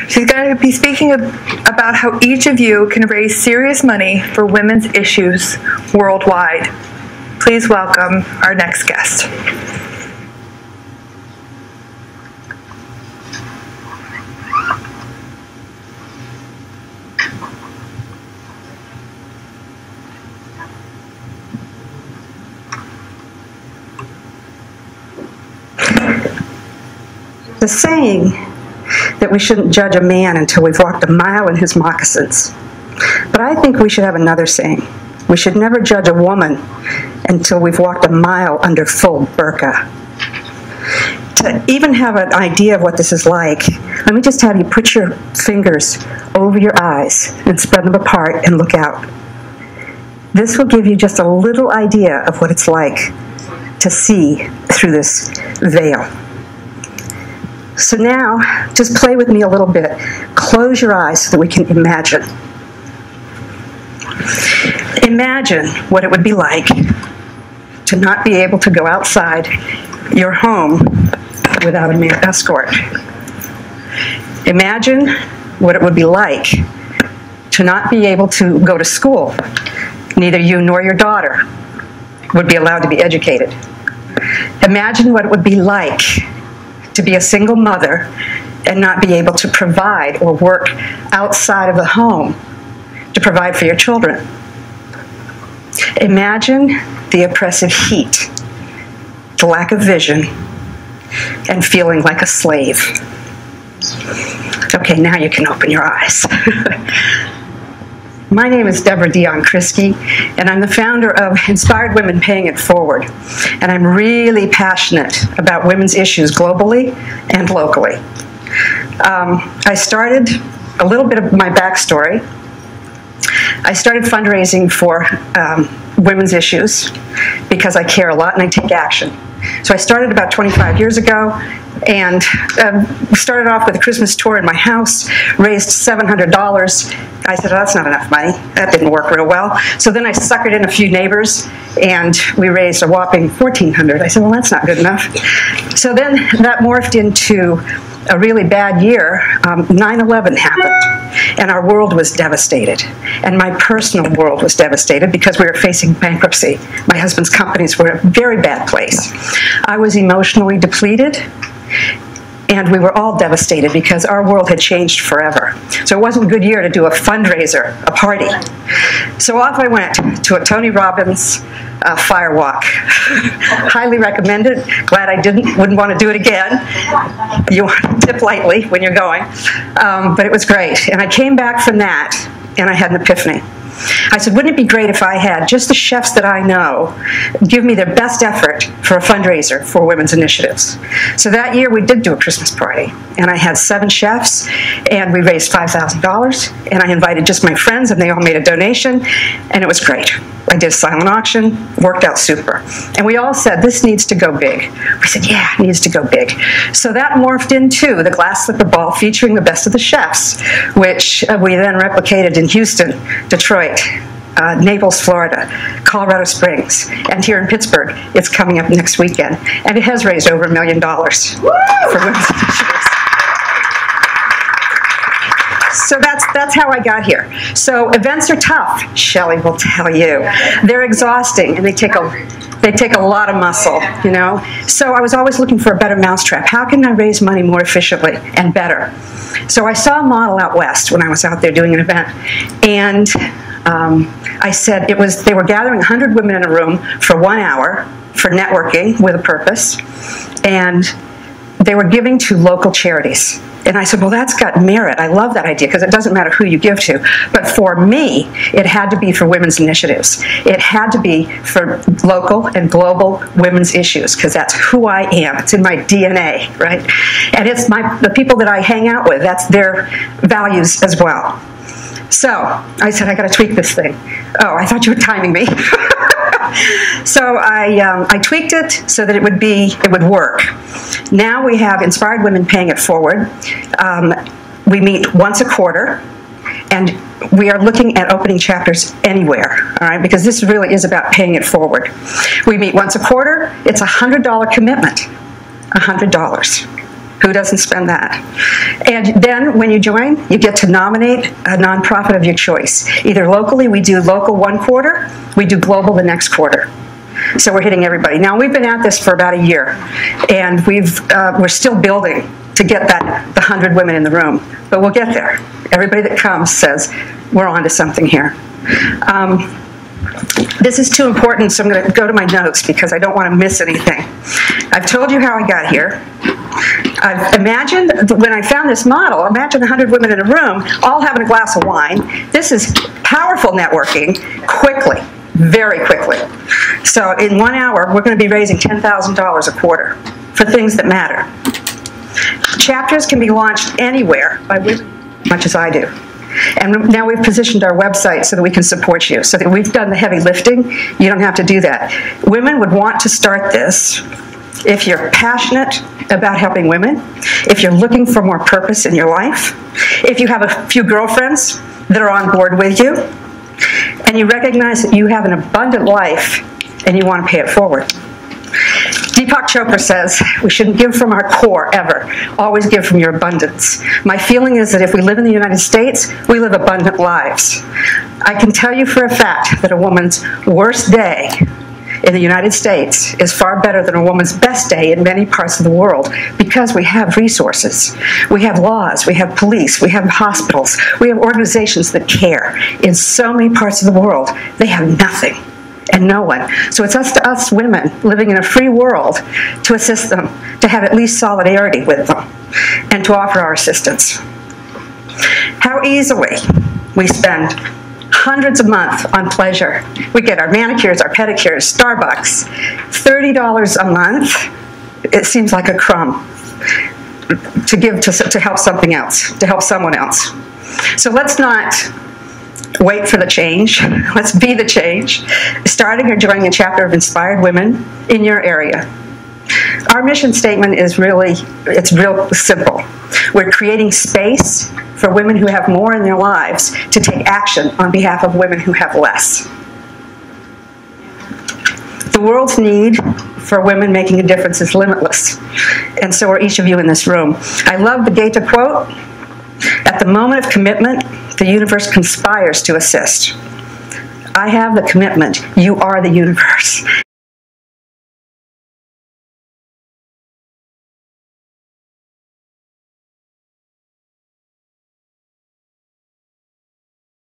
She's going to be speaking about how each of you can raise serious money for women's issues worldwide. Please welcome our next guest. The saying that we shouldn't judge a man until we've walked a mile in his moccasins. But I think we should have another saying. We should never judge a woman until we've walked a mile under full burqa. To even have an idea of what this is like, let me just have you put your fingers over your eyes and spread them apart and look out. This will give you just a little idea of what it's like to see through this veil. So now, just play with me a little bit. Close your eyes so that we can imagine. Imagine what it would be like to not be able to go outside your home without a male escort. Imagine what it would be like to not be able to go to school. Neither you nor your daughter would be allowed to be educated. Imagine what it would be like to be a single mother and not be able to provide or work outside of the home to provide for your children. Imagine the oppressive heat, the lack of vision, and feeling like a slave. Okay, now you can open your eyes. My name is Debra Dion Krischke, and I'm the founder of Inspired Women Paying It Forward. And I'm really passionate about women's issues globally and locally. I started, a little bit of my backstory, I started fundraising for women's issues because I care a lot and I take action. So I started about 25 years ago, and started off with a Christmas tour in my house, raised $700. I said, oh, that's not enough money. That didn't work real well. So then I suckered in a few neighbors, and we raised a whopping $1,400. I said, well, that's not good enough. So then that morphed into a really bad year. 9/11 happened, and our world was devastated. And my personal world was devastated because we were facing bankruptcy. My husband's companies were in a very bad place. I was emotionally depleted, and we were all devastated because our world had changed forever. So it wasn't a good year to do a fundraiser, a party. So off I went to a Tony Robbins fire walk. Highly recommend it. Glad I wouldn't want to do it again. You tip lightly when you're going. But it was great. And I came back from that, and I had an epiphany. I said, wouldn't it be great if I had just the chefs that I know give me their best effort for a fundraiser for women's initiatives? So that year we did do a Christmas party, and I had 7 chefs, and we raised $5,000, and I invited just my friends, and they all made a donation, and it was great. I did a silent auction, worked out super. And we all said, this needs to go big. We said, yeah, it needs to go big. So that morphed into the glass slipper ball featuring the best of the chefs, which we then replicated in Houston, Detroit, Naples, Florida, Colorado Springs, and here in Pittsburgh. It's coming up next weekend. And it has raised over $1 million for women's initiatives. So that's how I got here. So events are tough, Shelley will tell you. They're exhausting, and they take a lot of muscle, you know. So I was always looking for a better mousetrap. How can I raise money more efficiently and better? So I saw a model out west when I was out there doing an event, and I said they were gathering 100 women in a room for 1 hour for networking with a purpose, and they were giving to local charities. And I said, well, that's got merit. I love that idea because it doesn't matter who you give to. But for me, it had to be for women's initiatives. It had to be for local and global women's issues because that's who I am. It's in my DNA, right? And it's the people that I hang out with. That's their values as well. So I said, I got to tweak this thing. Oh, I thought you were timing me. So I tweaked it so that it would work. Now we have Inspired Women Paying It Forward. We meet once a quarter, and we are looking at opening chapters anywhere, all right, because this really is about paying it forward. We meet once a quarter. It's a $100 commitment, $100. Who doesn't spend that? And then when you join, you get to nominate a nonprofit of your choice. Either locally, we do local one quarter, we do global the next quarter. So we're hitting everybody. Now, we've been at this for about a year, and we're still building to get the 100 women in the room, but we'll get there. Everybody that comes says, we're on to something here. This is too important, so I'm going to go to my notes because I don't want to miss anything. I've told you how I got here. I've imagined, when I found this model, imagine 100 women in a room all having a glass of wine. This is powerful networking, quickly, very quickly. So in 1 hour, we're going to be raising $10,000 a quarter for things that matter. Chapters can be launched anywhere by women, as much as I do. And now we've positioned our website so that we can support you, so that we've done the heavy lifting. You don't have to do that. Women would want to start this if you're passionate about helping women, if you're looking for more purpose in your life, if you have a few girlfriends that are on board with you, and you recognize that you have an abundant life and you want to pay it forward. Deepak Chopra says we shouldn't give from our core ever. Always give from your abundance. My feeling is that if we live in the United States, we live abundant lives. I can tell you for a fact that a woman's worst day in the United States is far better than a woman's best day in many parts of the world because we have resources. We have laws, we have police, we have hospitals, we have organizations that care. In so many parts of the world, they have nothing and no one. So it's up to us women living in a free world to assist them, to have at least solidarity with them, and to offer our assistance. How easily we spend hundreds a month on pleasure. We get our manicures, our pedicures, Starbucks, $30 a month. It seems like a crumb to give to help something else, to help someone else. So let's not wait for the change. Let's be the change. Starting or joining a chapter of inspired women in your area. Our mission statement is it's real simple. We're creating space for women who have more in their lives to take action on behalf of women who have less. The world's need for women making a difference is limitless, and so are each of you in this room. I love the Goethe quote, "At the moment of commitment, the universe conspires to assist." I have the commitment. You are the universe.